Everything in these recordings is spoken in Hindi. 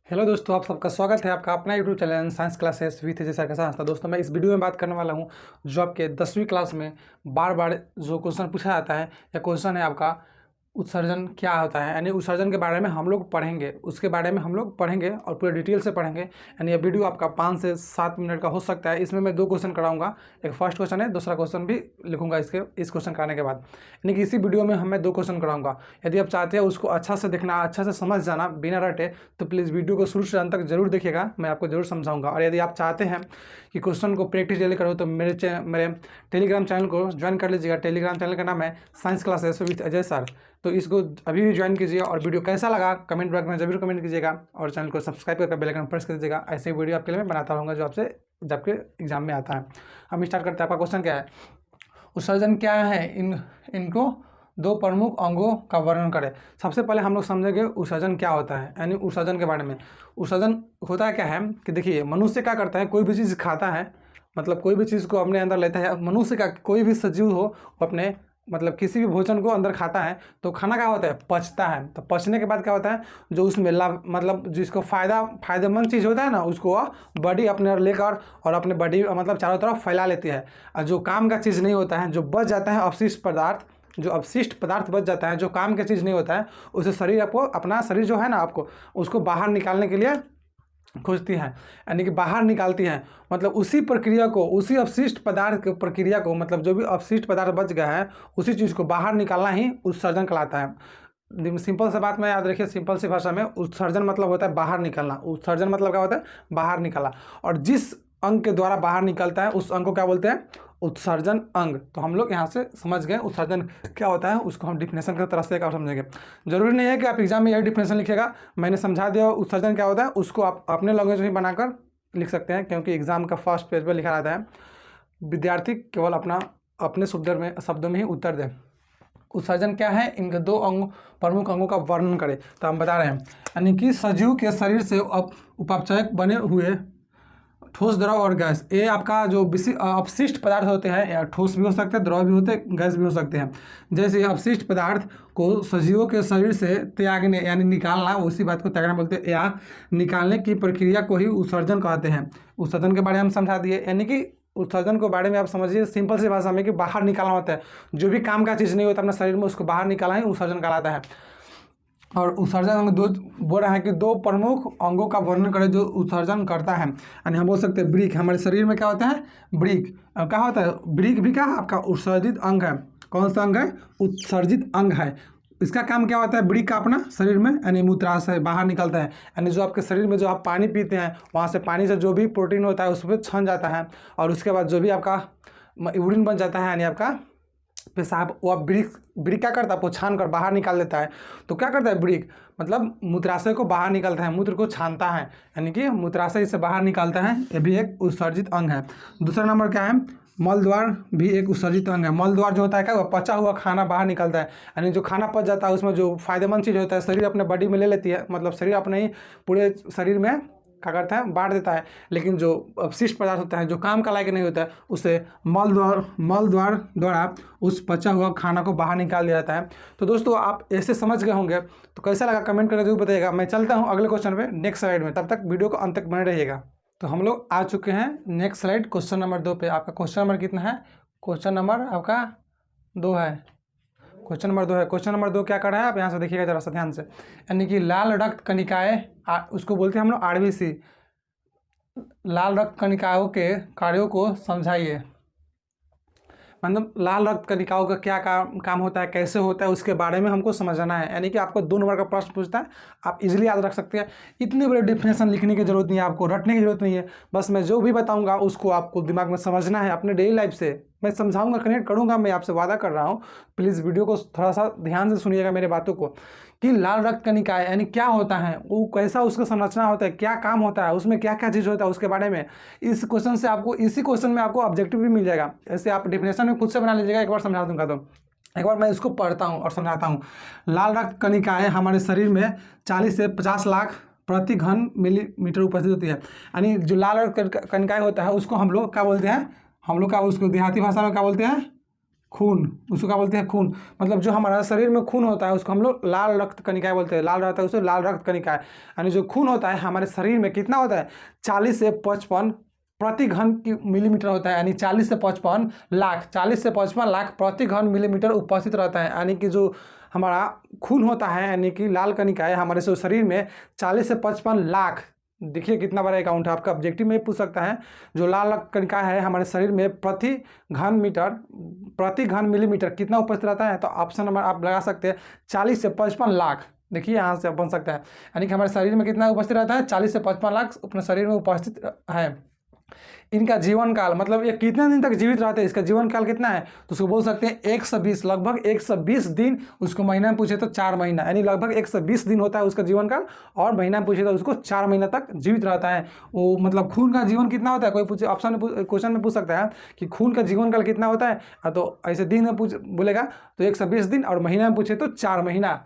हेलो दोस्तों, आप सबका स्वागत है आपका अपना YouTube channel science classes with Ajay sir का साथ। दोस्तों, मैं इस वीडियो में बात करने वाला हूं जो आपके 10वीं क्लास में बार बार जो क्वेश्चन पूछा जाता है या क्वेश्चन है आपका उत्सर्जन क्या होता है, यानी उत्सर्जन के बारे में हम लोग पढ़ेंगे, उसके बारे में हम लोग पढ़ेंगे और पूरे डिटेल से पढ़ेंगे। यानी ये वीडियो आपका 5 से 7 मिनट का हो सकता है। इसमें मैं 2 क्वेश्चन कराऊंगा, एक फर्स्ट क्वेश्चन है, दूसरा क्वेश्चन भी लिखूंगा इस क्वेश्चन कराने के बाद। यानी कि इसी वीडियो में मैं 2 क्वेश्चन कराऊंगा। यदि आप चाहते हैं उसको अच्छा से देखना, अच्छा से समझ जाना बिना रटे, तो प्लीज़ वीडियो को शुरू से अंत तक जरूर देखिएगा, मैं आपको जरूर समझाऊंगा। और यदि आप चाहते हैं कि क्वेश्चन को प्रैक्टिस डेली करो तो मेरे टेलीग्राम चैनल को ज्वाइन कर लीजिएगा। टेलीग्राम चैनल का नाम है science classes with Ajay sir. तो इसको अभी भी ज्वाइन कीजिए और वीडियो कैसा लगा कमेंट बॉक्स में जरूर कमेंट कीजिएगा और चैनल को सब्सक्राइब करके बेल आइकन प्रेस कर दीजिएगा। ऐसे वीडियो आपके लिए मैं बनाता रहूँगा जो आपसे जब आपके एग्जाम में आता है। हम स्टार्ट करते हैं। आपका क्वेश्चन क्या है? उत्सर्जन क्या है, इनको 2 प्रमुख अंगों का वर्णन करें। सबसे पहले हम लोग समझेंगे उत्सर्जन क्या होता है, यानी उत्सर्जन के बारे में। उत्सर्जन होता क्या है कि देखिए, मनुष्य क्या करता है, कोई भी चीज़ खाता है, मतलब कोई भी चीज़ को अपने अंदर लेता है। मनुष्य का कोई भी सजीव हो अपने मतलब किसी भी भोजन को अंदर खाता है तो खाना क्या होता है, पचता है। तो पचने के बाद क्या होता है, जो उसमें लाभ मतलब जिसको फायदेमंद चीज़ होता है ना, उसको बॉडी अपने लेकर और अपने बॉडी मतलब चारों तरफ फैला लेती है। और जो काम का चीज़ नहीं होता है, जो बच जाता है अवशिष्ट पदार्थ, जो अवशिष्ट पदार्थ बच जाता है, जो काम का चीज़ नहीं होता है, उसे शरीर आपको अपना शरीर जो है ना आपको उसको बाहर निकालने के लिए खोजती है, यानी कि बाहर निकालती है। मतलब उसी प्रक्रिया को, उसी अवशिष्ट पदार्थ की प्रक्रिया को, मतलब जो भी अवशिष्ट पदार्थ बच गया है उसी चीज़ को बाहर निकालना ही उत्सर्जन कहलाता है। सिंपल सी बात में याद रखिए, सिंपल सी भाषा में उत्सर्जन मतलब होता है बाहर निकलना। उत्सर्जन मतलब क्या होता है, बाहर निकाला। और जिस अंग के द्वारा बाहर निकलता है उस अंग को क्या बोलते हैं, उत्सर्जन अंग। तो हम लोग यहाँ से समझ गए उत्सर्जन क्या होता है, उसको हम डिफिनेशन की तरह से समझेंगे। जरूरी नहीं है कि आप एग्जाम में यही डिफिनेशन लिखिएगा, मैंने समझा दिया उत्सर्जन क्या होता है, उसको आप अपने लैंग्वेज में बनाकर लिख सकते हैं, क्योंकि एग्जाम का फर्स्ट पेज पर लिखा रहता है। विद्यार्थी केवल अपने शब्दों में ही उत्तर दें। उत्सर्जन क्या है, इनके 2 प्रमुख अंगों का वर्णन करें। तो हम बता रहे हैं, यानी कि सजीव के शरीर से उपापचयक बने हुए ठोस, द्रव और गैस। ये आपका जो अपशिष्ट पदार्थ होते हैं, या ठोस भी हो सकते हैं, द्रव भी होते हैं, गैस भी हो सकते हैं। जैसे अपशिष्ट पदार्थ को सजीवों के शरीर से त्यागने यानी निकालना, उसी बात को त्यागना बोलते हैं, या निकालने की प्रक्रिया को ही उत्सर्जन कहते हैं। उत्सर्जन के बारे में हम समझा दिए, यानी कि उत्सर्जन के बारे में आप समझिए सिंपल सी भाषा में कि बाहर निकालना होता है। जो भी काम का चीज़ नहीं होता अपने शरीर में, उसको बाहर निकालना ही उत्सर्जन कहलाता है। और उत्सर्जन अंग 2 बोल रहा है कि 2 प्रमुख अंगों का वर्णन करें जो उत्सर्जन करता है। यानी हम बोल सकते हैं ब्रिक। हमारे शरीर में क्या होता है, ब्रिक। क्या होता है, ब्रिक भी क्या आपका उत्सर्जित अंग है। कौन सा अंग है, उत्सर्जित अंग है। इसका काम क्या होता है, ब्रिक का अपना शरीर में यानी मूत्राशय बाहर निकलता है। यानी जो आपके शरीर में जो आप पानी पीते हैं, वहाँ से पानी से जो भी प्रोटीन होता है उस पर छन जाता है, और उसके बाद जो भी आपका यूरिन बन जाता है, यानी आपका पेशाब, वो ब्रिक क्या करता है, आपको छान कर बाहर निकाल देता है। तो क्या करता है ब्रिक, मतलब मूत्राशय को बाहर निकालता है, मूत्र को छानता है, यानी कि मूत्राशय से बाहर निकालता है। ये भी एक उत्सर्जित अंग है। दूसरा नंबर क्या है, मल द्वार भी एक उत्सर्जित अंग है। मल द्वार जो होता है क्या, वो पचा हुआ खाना बाहर निकलता है। यानी जो खाना पच जाता है उसमें जो फायदेमंद चीज़ होता है शरीर अपने बॉडी में ले लेती है, मतलब शरीर अपने ही पूरे शरीर में क्या करता है, बांट देता है। लेकिन जो अवशिष्ट पदार्थ होता है, जो काम का लायक नहीं होता है, उसे मल द्वार द्वारा उस पचा हुआ खाना को बाहर निकाल दिया जाता है। तो दोस्तों, आप ऐसे समझ गए होंगे, तो कैसा लगा कमेंट करके जरूर बताइएगा। मैं चलता हूँ अगले क्वेश्चन पे नेक्स्ट स्लाइड में, तब तक वीडियो को अंत तक बने रहिएगा। तो हम लोग आ चुके हैं नेक्स्ट स्लाइड, क्वेश्चन नंबर 2 पे। आपका क्वेश्चन नंबर कितना है, क्वेश्चन नंबर आपका 2 है। क्वेश्चन नंबर 2 है। क्वेश्चन नंबर 2 क्या कर रहा है, आप यहाँ से देखिएगा जरा सा ध्यान से। यानी कि लाल रक्त कणिकाएँ, उसको बोलते हैं हम लोग RBC। लाल रक्त कणिकाओं के कार्यों को समझाइए। मतलब लाल रक्त कणिकाओं का क्या काम होता है, कैसे होता है, उसके बारे में हमको समझना है। यानी कि आपको 2 नंबर का प्रश्न पूछता है, आप इजीली याद रख सकते हैं। इतने बड़े डिफिनेशन लिखने की जरूरत नहीं है, आपको रटने की जरूरत नहीं है। बस मैं जो भी बताऊंगा उसको आपको दिमाग में समझना है। अपने डेली लाइफ से मैं समझाऊंगा, कनेक्ट करूंगा, मैं आपसे वादा कर रहा हूँ। प्लीज़ वीडियो को थोड़ा सा ध्यान से सुनिएगा मेरे बातों को, कि लाल रक्त कणिकाएँ यानी क्या होता है, वो कैसा उसका संरचना होता है, क्या काम होता है, उसमें क्या क्या चीज़ होता है, उसके बारे में इस क्वेश्चन से आपको, इसी क्वेश्चन में आपको ऑब्जेक्टिव भी मिल जाएगा। ऐसे आप डिफिनेशन में खुद से बना लीजिएगा। एक बार समझा दूंगा, तो एक बार मैं इसको पढ़ता हूँ और समझाता हूँ। लाल रक्त कणिकाएँ हमारे शरीर में 40 से 50 लाख प्रति घन मिलीमीटर उपस्थित होती है। यानी जो लाल रक्त कणिकाएँ होता है उसको हम लोग क्या बोलते हैं, हम लोग का उसको देहाती भाषा में क्या बोलते हैं, खून, उसको क्या बोलते हैं? खून। मतलब जो हमारा शरीर में खून होता है उसको हम लोग लाल रक्त कणिकाएं बोलते हैं। लाल रहता है उसे लाल रक्त कणिकाएं। यानी जो खून होता है हमारे शरीर में कितना होता है? 40 से 55 प्रति घन की मिलीमीटर होता है। यानी 40 से 55 लाख, 40 से 55 लाख प्रति घन मिलीमीटर उपस्थित रहता है। यानी कि जो हमारा खून होता है यानी कि लाल कणिकाएं हमारे शरीर में 40 से 55 लाख, देखिए कितना बड़ा अकाउंट है। आपका ऑब्जेक्टिव में पूछ सकता है जो लाल कणिका है हमारे शरीर में प्रति घन मिलीमीटर कितना उपस्थित रहता है? तो ऑप्शन नंबर आप लगा सकते हैं 40 से 55 लाख। देखिए यहाँ से बन सकता है। यानी कि हमारे शरीर में कितना उपस्थित रहता है? 40 से 55 लाख अपने शरीर में उपस्थित है। इनका जीवन काल, मतलब ये कितने दिन तक जीवित रहते हैं, इसका जीवन काल कितना है? तो उसको बोल सकते हैं 120, लगभग 120 दिन। उसको महीना में पूछे तो 4 महीना, यानी लगभग 120 दिन होता है उसका जीवन काल। और महीना में पूछे तो उसको 4 महीना तक जीवित रहता है वो। मतलब खून का जीवन कितना होता है? कोई पूछे ऑप्शन में, क्वेश्चन में पूछ सकता है कि खून का जीवन काल कितना होता है। तो ऐसे दिन में बोलेगा तो 120 दिन, और महीना में पूछे तो 4 महीना।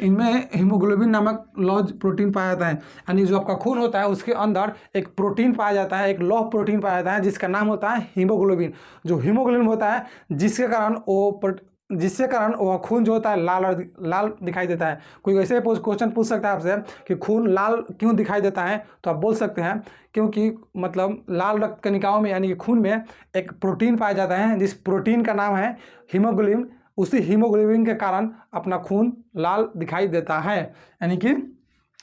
इनमें हीमोग्लोबिन नामक लौह प्रोटीन पाया जाता है। यानी जो आपका खून होता है उसके अंदर एक प्रोटीन पाया जाता है, एक लौह प्रोटीन पाया जाता है जिसका नाम होता है हीमोग्लोबिन। जो हीमोग्लोबिन होता है जिसके कारण वो खून जो होता है लाल दिखाई देता है। कोई वैसे क्वेश्चन पूछ सकता है आपसे कि खून लाल क्यों दिखाई देता है, तो आप बोल सकते हैं क्योंकि मतलब लाल रक्त कणिकाओं में यानी कि खून में एक प्रोटीन पाया जाता है जिस प्रोटीन का नाम है हीमोग्लोबिन। उसी हीमोग्लोबिन के कारण अपना खून लाल दिखाई देता है। यानी कि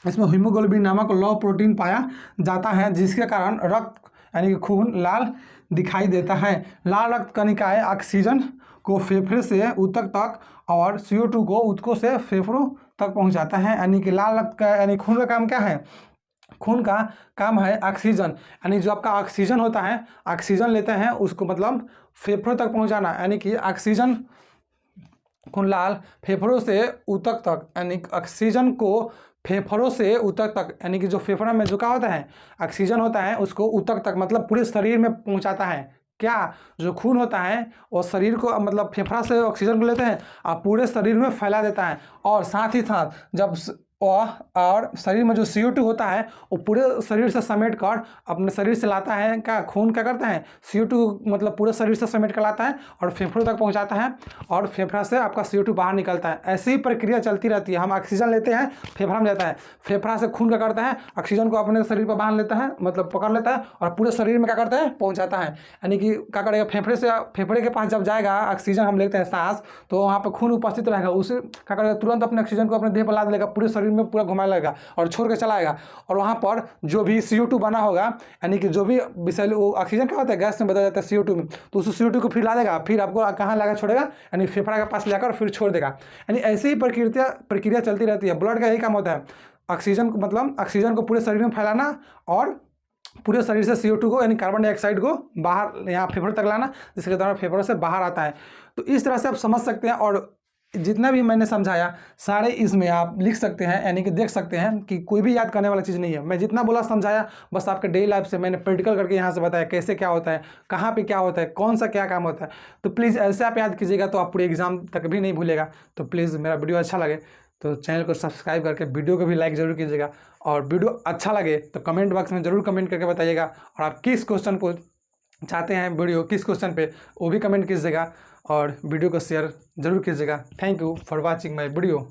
इसमें हीमोग्लोबिन नामक लौह प्रोटीन पाया जाता है जिसके कारण रक्त यानी कि खून लाल दिखाई देता है। लाल रक्त कणिकाएं ऑक्सीजन को फेफड़े से ऊतक तक और CO2 को ऊतकों से फेफड़ों तक पहुंचाता है। यानी कि लाल रक्त का यानी खून का काम क्या है? खून का काम है ऑक्सीजन। यानी जो आपका ऑक्सीजन होता है, ऑक्सीजन लेते हैं उसको मतलब फेफड़ों तक पहुंचाना। यानी कि ऑक्सीजन खून लाल फेफड़ों से ऊतक तक, यानी ऑक्सीजन को फेफड़ों से ऊतक तक, यानी कि जो फेफड़ा में जो क्या होता है ऑक्सीजन होता है उसको ऊतक तक मतलब पूरे शरीर में पहुंचाता है। क्या जो खून होता है वो शरीर को मतलब फेफड़ा से ऑक्सीजन को लेते हैं और पूरे शरीर में फैला देता है। और साथ ही साथ जब और शरीर में जो CO2 होता है वो पूरे शरीर से समेट कर अपने शरीर से लाता है। क्या खून क्या करता है? CO2 मतलब पूरे शरीर से समेट कर लाता है और फेफड़ों तक पहुंचाता है और फेफड़ा से आपका CO2 बाहर निकलता है। ऐसी ही प्रक्रिया चलती रहती है। हम ऑक्सीजन लेते हैं, फेफड़ा में जाता है, फेफड़ा से खून क्या करता है? ऑक्सीजन को अपने शरीर पर बांध लेता है, मतलब पकड़ लेता है और पूरे शरीर में क्या करता है? पहुँचाता है। यानी कि क्या करेगा? फेफड़े के पास जब जाएगा ऑक्सीजन, हम लेते हैं सांस, तो वहाँ पर खून उपस्थित रहेगा, उसे क्या करेगा? तुरंत अपने ऑक्सीजन को अपने देह पर लाद लेगा, पूरे शरीर में पूरा घुमा लेगा और छोड़ के चला आएगा। और वहाँ पर जो भी CO2 बना होगा, यानी कि जो भी विषैले ऑक्सीजन क्या होता है गैस में बदल जाता है CO2 में, तो उस CO2 को फिर ला देगा, फिर आपको कहाँ लाकर छोड़ेगा? यानी फेफड़ा के पास लाकर फिर छोड़ देगा। यानी ऐसी ही प्रक्रिया चलती रहती है। ब्लड का यही काम होता है, ऑक्सीजन को मतलब ऑक्सीजन को पूरे शरीर में फैलाना और पूरे शरीर से CO2 को यानी कार्बन डाइऑक्साइड को बाहर यहाँ फेफड़े तक लाना, जिसके द्वारा फेफड़ों से बाहर आता है। तो इस तरह से आप समझ सकते हैं। और जितना भी मैंने समझाया सारे इसमें आप लिख सकते हैं, यानी कि देख सकते हैं कि कोई भी याद करने वाला चीज़ नहीं है। मैं जितना बोला समझाया, बस आपके डेली लाइफ से मैंने प्रैक्टिकल करके यहाँ से बताया कैसे क्या होता है, कहाँ पे क्या होता है, कौन सा क्या काम होता है। तो प्लीज़ ऐसे आप याद कीजिएगा तो आप पूरे एग्जाम तक भी नहीं भूलेगा। तो प्लीज़ मेरा वीडियो अच्छा लगे तो चैनल को सब्सक्राइब करके वीडियो को भी लाइक ज़रूर कीजिएगा। और वीडियो अच्छा लगे तो कमेंट बॉक्स में ज़रूर कमेंट करके बताइएगा। और आप किस क्वेश्चन को चाहते हैं, वीडियो किस क्वेश्चन पे, वो भी कमेंट कीजिएगा और वीडियो को शेयर ज़रूर कीजिएगा। Thank you for watching my video.